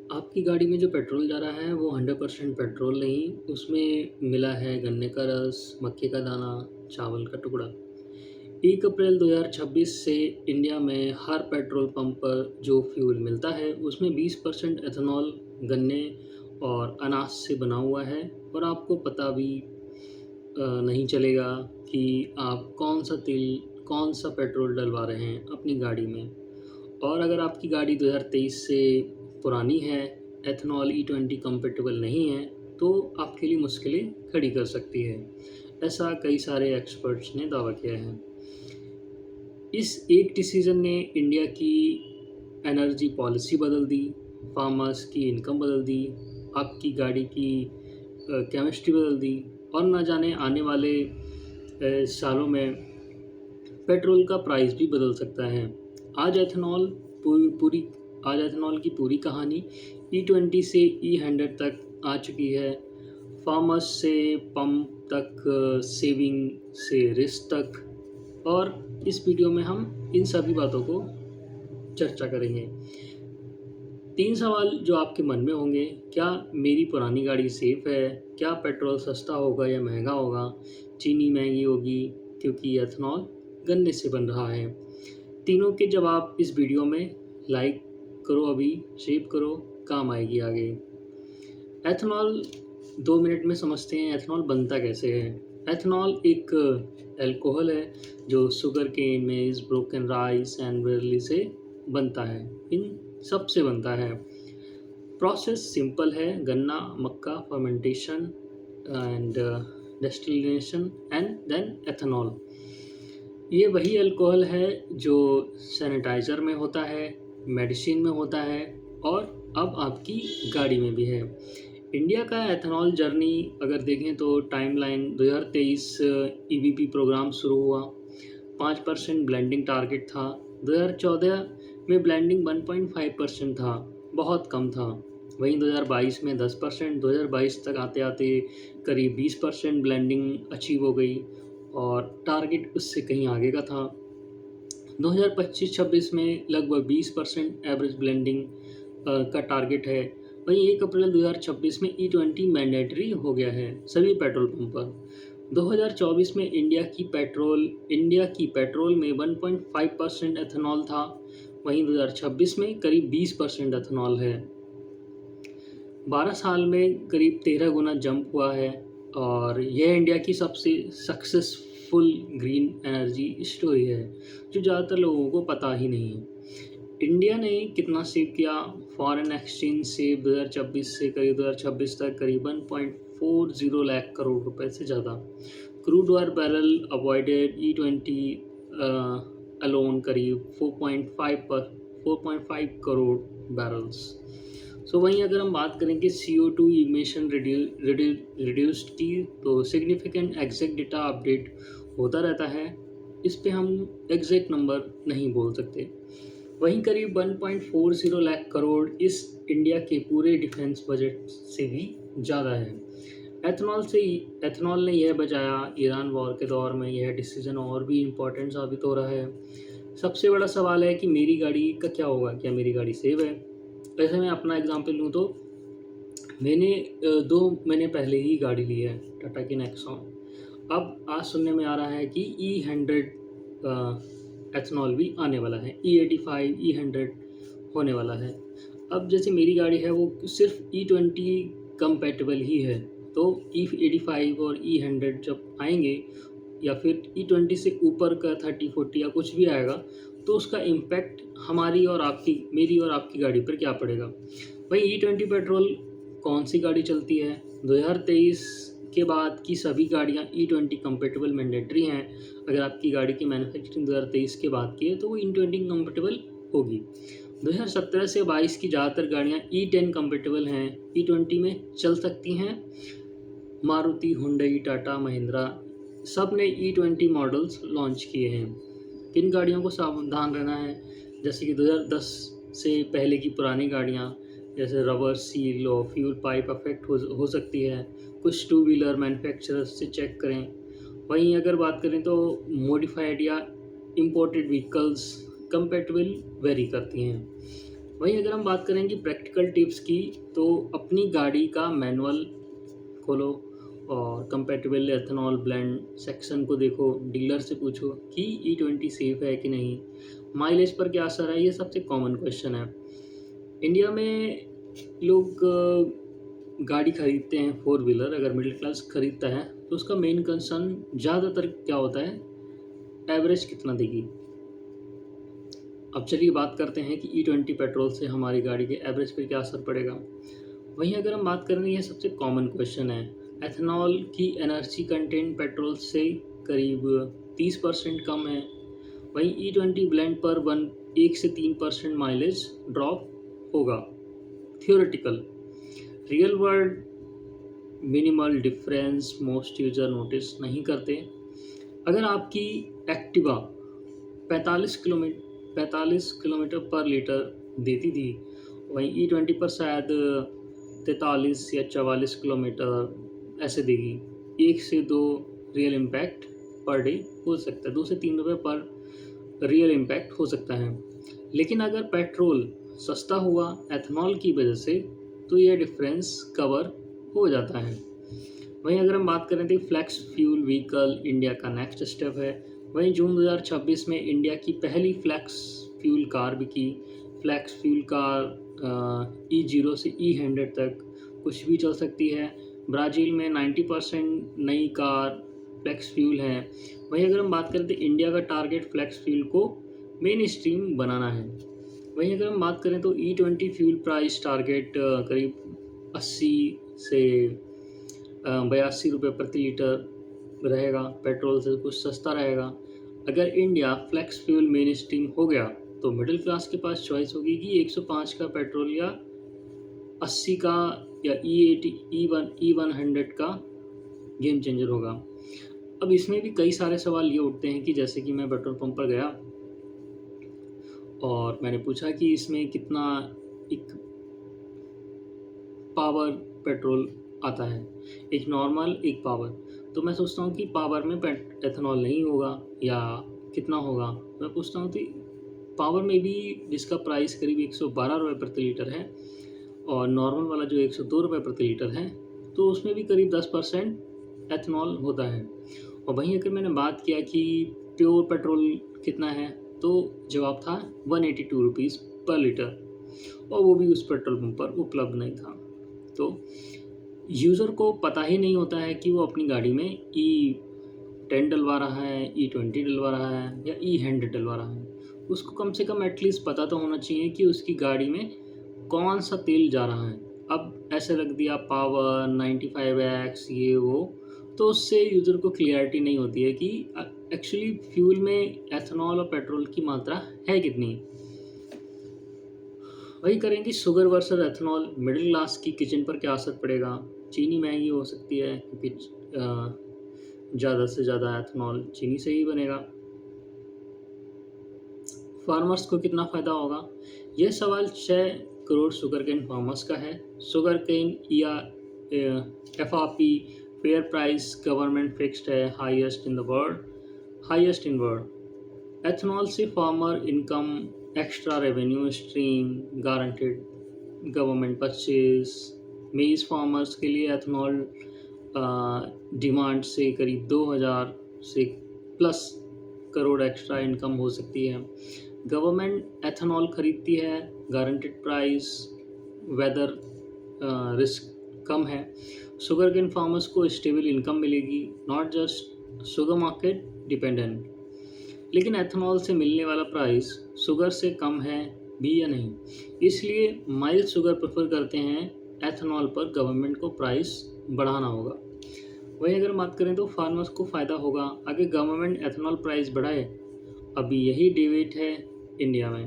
आपकी गाड़ी में जो पेट्रोल जा रहा है वो 100% पेट्रोल नहीं, उसमें मिला है गन्ने का रस, मक्के का दाना, चावल का टुकड़ा। 1 अप्रैल 2026 से इंडिया में हर पेट्रोल पंप पर जो फ्यूल मिलता है उसमें 20% एथेनॉल गन्ने और अनाज से बना हुआ है और आपको पता भी नहीं चलेगा कि आप कौन-सा तेल, कौन-सा पेट्रोल डलवा रहे हैं अपनी गाड़ी में। और अगर आपकी गाड़ी 2023 से पुरानी है, एथेनॉल E20 कंपैटिबल नहीं है, तो आपके लिए मुश्किलें खड़ी कर सकती है। ऐसा कई सारे एक्सपर्ट्स ने दावा किया है। इस एक डिसीज़न ने इंडिया की एनर्जी पॉलिसी बदल दी, फार्मर्स की इनकम बदल दी, आपकी गाड़ी की केमिस्ट्री बदल दी और ना जाने आने वाले सालों में पेट्रोल का प्राइस भी बदल सकता है। आज एथेनॉल पूरी आज एथेनॉल की पूरी कहानी E20 से E100 तक आ चुकी है। फार्मर्स से पंप तक, सेविंग से रिस्क तक, और इस वीडियो में हम इन सभी बातों को चर्चा करेंगे। 3 सवाल जो आपके मन में होंगे: क्या मेरी पुरानी गाड़ी सेफ है? क्या पेट्रोल सस्ता होगा या महंगा होगा? चीनी महंगी होगी क्योंकि एथेनॉल गन्ने से बन रहा है। तीनों के जवाब इस वीडियो में। लाइक करो, अभी शेयर करो, काम आएगी आगे। एथेनॉल 2 मिनट में समझते हैं, एथेनॉल बनता कैसे है। एथेनॉल एक अल्कोहल है जो शुगर केन, मेज, ब्रोकन राइस एंड बर्ली से बनता है। इन सब से बनता है। प्रोसेस सिंपल है: गन्ना, मक्का, fermentation and distillation and then ethanol. ये वही अल्कोहल है जो सैनिटाइज़र में होता है, मेडिसिन में होता है और अब आपकी गाड़ी में भी है। इंडिया का एथेनॉल जर्नी अगर देखें तो टाइमलाइन 2023 ईबीपी प्रोग्राम शुरू हुआ, 5% ब्लेंडिंग टारगेट था। 2014 में ब्लेंडिंग 1.5% था, बहुत कम था। वहीं 2022 में 10%, 2022 तक आते आते करीब 20% ब्लेंडिंग अचीव हो गई और टारगेट उससे कहीं आगे का था। 2025-26 में लगभग 20% एवरेज ब्लेंडिंग का टारगेट है। वहीं 1 अप्रैल 2026 में E20 मैंडेटरी हो गया है सभी पेट्रोल पंप पर। 2024 में इंडिया की पेट्रोल में 1.5% एथेनॉल था, वहीं 2026 में करीब 20% एथेनॉल है। 12 साल में करीब 13 गुना जंप हुआ है और यह इंडिया की सबसे सक्सेसफुल ग्रीन एनर्जी स्टोरी है जो ज़्यादातर लोगों को पता ही नहीं है। इंडिया ने कितना सेव किया? फॉरेन एक्सचेंज से 2026 से करीब 2026 तक करीबन 0.40 लाख करोड़ रुपए से ज़्यादा। Crude oil barrel avoided E20 alone करीब 4.5 करोड़ बैरल्स। वहीं अगर हम बात करें कि CO2 इमिशन रिड्यूस्ड की, तो सिग्निफिकेंट एग्जैक्ट डेटा अपडेट होता रहता है, इस पे हम एग्जैक्ट नंबर नहीं बोल सकते। वहीं करीब 1.40 लाख करोड़ इस इंडिया के पूरे डिफेंस बजट से भी ज़्यादा है। एथेनॉल ने यह बचाया। ईरान वॉर के दौर में यह डिसीजन और भी इम्पोर्टेंट साबित हो रहा है। सबसे बड़ा सवाल है कि मेरी गाड़ी का क्या होगा? क्या मेरी गाड़ी सेफ है? वैसे मैं अपना एग्जांपल लूँ तो मैंने 2 महीने पहले ही गाड़ी ली है, टाटा की नेक्सॉन। अब आज सुनने में आ रहा है कि E100 एथेनॉल भी आने वाला है, E85, E100 होने वाला है। अब जैसे मेरी गाड़ी है वो सिर्फ E20 कंपैटिबल ही है, तो E85 और E100 जब आएंगे या फिर E20 से ऊपर का 30-40 या कुछ भी आएगा, तो उसका इम्पैक्ट मेरी और आपकी गाड़ी पर क्या पड़ेगा। वहीं E20 पेट्रोल कौन सी गाड़ी चलती है? 2023 के बाद की सभी गाड़ियाँ E20 कंपैटिबल मैंडेटरी हैं। अगर आपकी गाड़ी की मैन्युफैक्चरिंग 2023 के बाद की है तो वो E20 कंपैटिबल होगी। 2017 से 22 की ज़्यादातर गाड़ियाँ E10 कंपैटिबल हैं, E20 में चल सकती हैं। मारुति, हुंडई, टाटा, महिंद्रा सब ने E20 मॉडल्स लॉन्च किए हैं। किन गाड़ियों को सावधान रहना है? जैसे कि 2010 से पहले की पुरानी गाड़ियाँ, जैसे रबर सील और फ्यूल पाइप अफेक्ट हो सकती है। कुछ टू व्हीलर मैन्युफैक्चरर्स से चेक करें। वहीं अगर बात करें तो मॉडिफाइड या इम्पोर्टेड व्हीकल्स कंपैटिबल वेरी करती हैं। वहीं अगर हम बात करें कि प्रैक्टिकल टिप्स की, तो अपनी गाड़ी का मैनुअल खोलो और कंपैटिबल एथेनॉल ब्लेंड सेक्शन को देखो, डीलर से पूछो कि E20 सेफ है कि नहीं, माइलेज पर क्या असर है, ये सबसे कॉमन क्वेश्चन है। इंडिया में लोग गाड़ी खरीदते हैं फोर व्हीलर, अगर मिडिल क्लास खरीदता है तो उसका मेन कंसर्न ज़्यादातर क्या होता है, एवरेज कितना देगी। अब चलिए बात करते हैं कि E20 पेट्रोल से हमारी गाड़ी के एवरेज पर क्या असर पड़ेगा। वहीं अगर हम बात करें, ये सबसे कॉमन क्वेश्चन है, एथेनॉल की एनर्जी कंटेंट पेट्रोल से करीब 30% कम है। वहीं E20 ब्लेंड पर 1 से 3% माइलेज ड्रॉप होगा। Theoretical, real world minimal difference most user notice नहीं करते। अगर आपकी एक्टिवा 45 किलोमीटर पर लीटर देती थी, वहीं E20 पर शायद 43 या 44 किलोमीटर ऐसे देगी। 1 से 2 रियल इम्पैक्ट पर डे हो सकता है, 2 से 3 रुपये पर रियल इम्पैक्ट हो सकता है। लेकिन अगर पेट्रोल सस्ता हुआ एथेनॉल की वजह से, तो यह डिफरेंस कवर हो जाता है। वहीं अगर हम बात करें तो फ्लैक्स फ्यूल व्हीकल इंडिया का नेक्स्ट स्टेप है। वहीं जून 2026 में इंडिया की पहली फ्लैक्स फ्यूल कार बिकी। फ्लैक्स फ्यूल कार E0 से E100 तक कुछ भी चल सकती है। ब्राज़ील में 90% नई कार फ्लैक्स फ्यूल है। वहीं अगर हम बात करें तो इंडिया का टारगेट फ्लैक्स फ्यूल को मेन स्ट्रीम बनाना है। वहीं अगर हम बात करें तो E20 फ्यूल प्राइस टारगेट करीब 80 से 82 रुपये प्रति लीटर रहेगा, पेट्रोल से कुछ सस्ता रहेगा। अगर India flex fuel mainstream हो गया, तो मिडिल क्लास के पास चॉइस होगी कि 105 का पेट्रोल या 80 का या E80 E100 का गेम चेंजर होगा। अब इसमें भी कई सारे सवाल ये उठते हैं कि जैसे कि मैं पेट्रोल पंप पर गया और मैंने पूछा कि इसमें कितना एक पावर पेट्रोल आता है, एक नॉर्मल एक पावर। तो मैं सोचता हूँ कि पावर में एथेनॉल नहीं होगा या कितना होगा। मैं पूछता हूँ कि पावर में भी जिसका प्राइस करीब 112 रुपये प्रति लीटर है और नॉर्मल वाला जो 102 रुपये प्रति लीटर है, तो उसमें भी करीब 10% एथेनॉल होता है। और वहीं अगर मैंने बात किया कि प्योर पेट्रोल कितना है, तो जवाब था 182 रुपीज़ पर लीटर, और वो भी उस पेट्रोल पंप पर उपलब्ध नहीं था। तो यूज़र को पता ही नहीं होता है कि वो अपनी गाड़ी में E10 डलवा रहा है, E20 डलवा रहा है या E100 डलवा रहा है। उसको कम से कम एटलीस्ट पता तो होना चाहिए कि उसकी गाड़ी में कौन सा तेल जा रहा है। अब ऐसे रख दिया पावर 95X ये वो, तो उससे यूज़र को क्लियरिटी नहीं होती है कि एक्चुअली फ्यूल में एथेनॉल और पेट्रोल की मात्रा है कितनी। वही करेंगे sugar versus ethanol, middle class की किचन पर क्या असर पड़ेगा। चीनी महंगी हो सकती है क्योंकि ज़्यादा से ज़्यादा एथेनॉल चीनी से ही बनेगा। फार्मर्स को कितना फ़ायदा होगा, यह सवाल 6 करोड़ शुगर केन फार्मर्स का है। शुगर केन या FRP fair price government fixed है, हाईएस्ट इन वर्ल्ड। एथेनॉल से farmer income, extra revenue stream, guaranteed government purchase. मेज़ फार्मर्स के लिए एथेनॉल डिमांड से करीब 2000 से प्लस करोड़ एक्स्ट्रा इनकम हो सकती है। गवर्नमेंट एथेनॉल खरीदती है, गारंटेड प्राइस, वेदर रिस्क कम है। शुगर केन फार्मर्स को स्टेबल इनकम मिलेगी, not just sugar market dependent. लेकिन एथेनॉल से मिलने वाला प्राइस शुगर से कम है भी या नहीं, इसलिए माइल्ड शुगर प्रेफर करते हैं। एथेनॉल पर गवर्नमेंट को प्राइस बढ़ाना होगा। वहीं अगर बात करें तो फार्मर्स को फ़ायदा होगा अगर गवर्नमेंट एथेनॉल प्राइस बढ़ाए। अभी यही डिबेट है इंडिया में,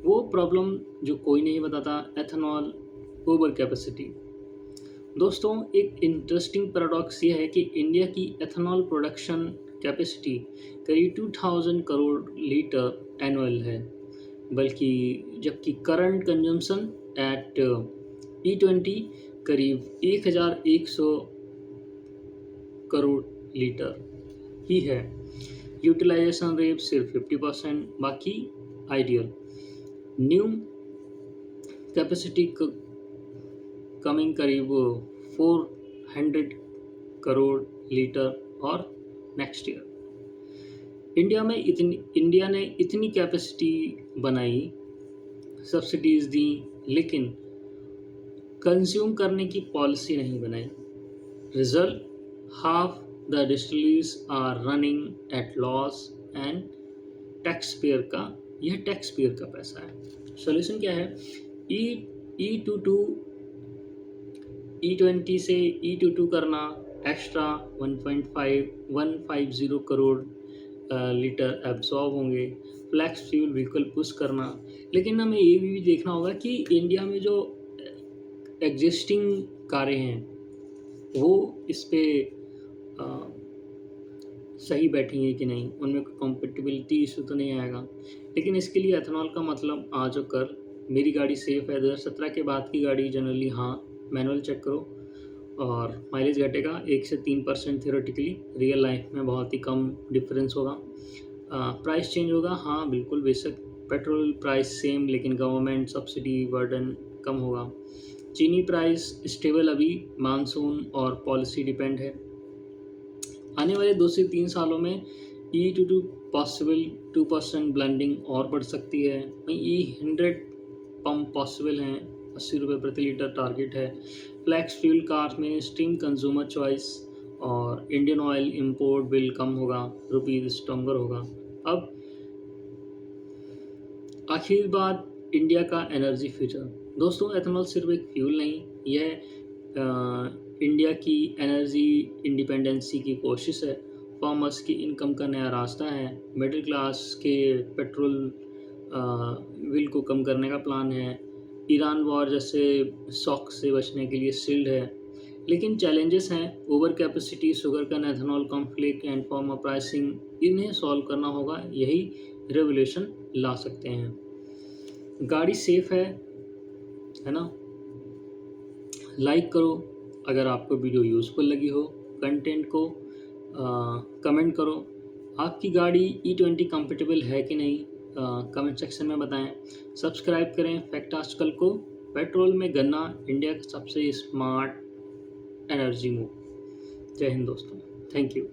वो प्रॉब्लम जो कोई नहीं बताता, एथेनॉल ओवर कैपेसिटी। दोस्तों, एक इंटरेस्टिंग पैराडॉक्स ये है कि इंडिया की एथेनॉल प्रोडक्शन कैपेसिटी करीब 2000 करोड़ लीटर एनुअल है, बल्कि जबकि करंट कंजम्पशन एट E20 करीब 1100 करोड़ लीटर ही है। यूटिलाइजेशन रेट सिर्फ 50%, बाकी आइडियल। न्यू कैपेसिटी कमिंग करीब 400 करोड़ लीटर और नेक्स्ट ईयर। इंडिया ने इतनी कैपेसिटी बनाई, सब्सिडीज़ दी, लेकिन कंज्यूम करने की पॉलिसी नहीं बनाई। Result, half the distilleries are running at loss and taxpayer का पैसा है। सॉल्यूशन क्या है? E20 से E22 करना, एक्स्ट्रा 150 करोड़ लीटर एब्जॉर्ब होंगे, फ्लैक्स फ्यूल व्हीकल पुश करना। लेकिन हमें ये भी देखना होगा कि इंडिया में जो एग्जिस्टिंग कारें हैं वो इस पे सही बैठेंगी कि नहीं, उनमें कॉम्पेटिबिलिटी इशू तो नहीं आएगा। लेकिन इसके लिए एथेनॉल का मतलब आज और कल, मेरी गाड़ी सेफ़ है। 2017 के बाद की गाड़ी जनरली हाँ मैनुअल चेक करो और माइलेज घटेगा 1 से 3% थियोरेटिकली, रियल लाइफ में बहुत ही कम डिफरेंस होगा। प्राइस चेंज होगा, हाँ बिल्कुल बेशक। पेट्रोल प्राइस सेम, लेकिन गवर्नमेंट सब्सिडी बर्डन कम होगा। चीनी प्राइस स्टेबल, अभी मानसून और पॉलिसी डिपेंड है। आने वाले 2 से 3 सालों में E22 पॉसिबल 2% ब्लेंडिंग और बढ़ सकती है। E100 पंप पॉसिबल हैं, 80 रुपये प्रति लीटर टारगेट है। फ्लैक्स फ्यूल कार में स्ट्रीम कंज्यूमर चॉइस और इंडियन ऑयल इंपोर्ट बिल कम होगा, रुपीज़ स्ट्रॉन्गर होगा। अब आखिर बात, इंडिया का एनर्जी फ्यूचर। दोस्तों, एथेनॉल सिर्फ एक फ्यूल नहीं, यह इंडिया की एनर्जी इंडिपेंडेंसी की कोशिश है। फार्मर्स की इनकम का नया रास्ता है। मिडिल क्लास के पेट्रोल बिल को कम करने का प्लान है। ईरान वॉर जैसे शॉक से बचने के लिए शील्ड है। लेकिन चैलेंजेस हैं, over capacity, sugar cane ethanol conflict and farmer pricing. इन्हें सॉल्व करना होगा, यही रेवोल्यूशन ला सकते हैं। गाड़ी सेफ है ना? लाइक करो अगर आपको वीडियो यूज़फुल लगी हो, कंटेंट को कमेंट करो। आपकी गाड़ी E20 कंफर्टेबल है कि नहीं, कमेंट सेक्शन में बताएं। सब्सक्राइब करें फैक्ट आजकल को। पेट्रोल में गन्ना, इंडिया का सबसे स्मार्ट एनर्जी मूव। जय हिंद दोस्तों, थैंक यू।